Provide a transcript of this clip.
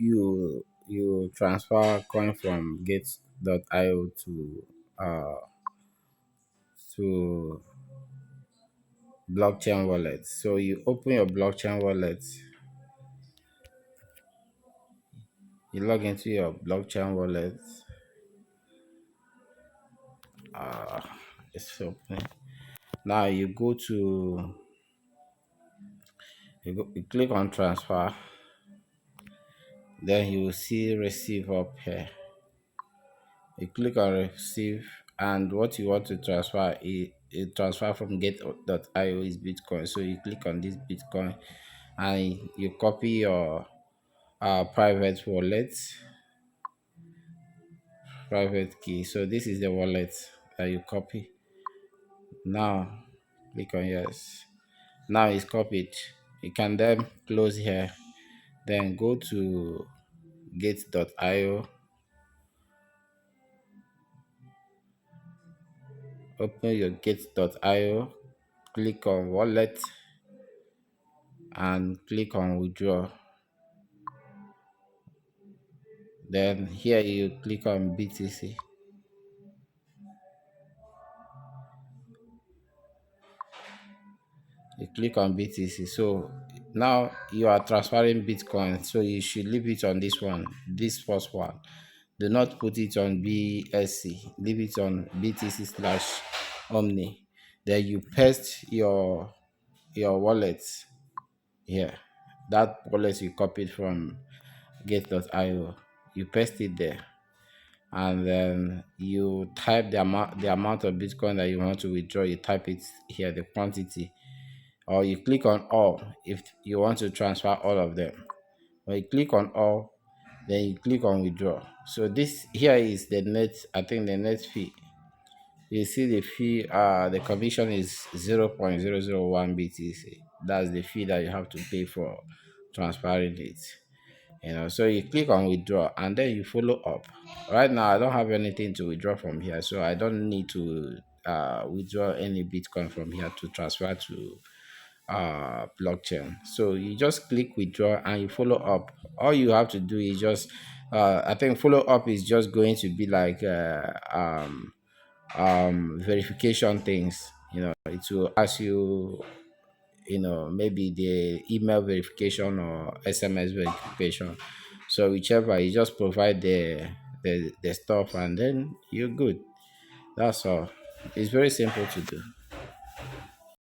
you transfer coin from gate.io to blockchain wallet. So you open your blockchain wallet, you log into your blockchain wallet. Uh, it's opening. Now you click on transfer, then you will see receive up here. You click on receive, and what you want to transfer is it transfer from gate.io is Bitcoin. So you click on this Bitcoin and you copy your private wallet, private key. So this is the wallet that you copy. Now click on yes. Now it's copied. You can then close here, then go to gate.io, open your gate.io, click on wallet and click on withdraw. Then here you click on BTC. You click on BTC. So now you are transferring Bitcoin. So you should leave it on this one, this first one. Do not put it on BSC. Leave it on BTC/Omni. Then you paste your wallet here. That wallet you copied from gate.io. You paste it there, and then you type the amount of Bitcoin that you want to withdraw. You type it here, the quantity, or you click on all if you want to transfer all of them. When you click on all, then you click on withdraw. So this here is the net, I think the net fee. You see the fee, the commission is 0.001 BTC. That's the fee that you have to pay for transferring it. So you click on withdraw and then you follow up. Right now I don't have anything to withdraw from here, so I don't need to withdraw any Bitcoin from here to transfer to blockchain. So you just click withdraw and you follow up. All you have to do is just I think follow up is just going to be like verification things. It will ask you, maybe the email verification or SMS verification. So whichever, you just provide the stuff and then you're good. That's all. It's very simple to do.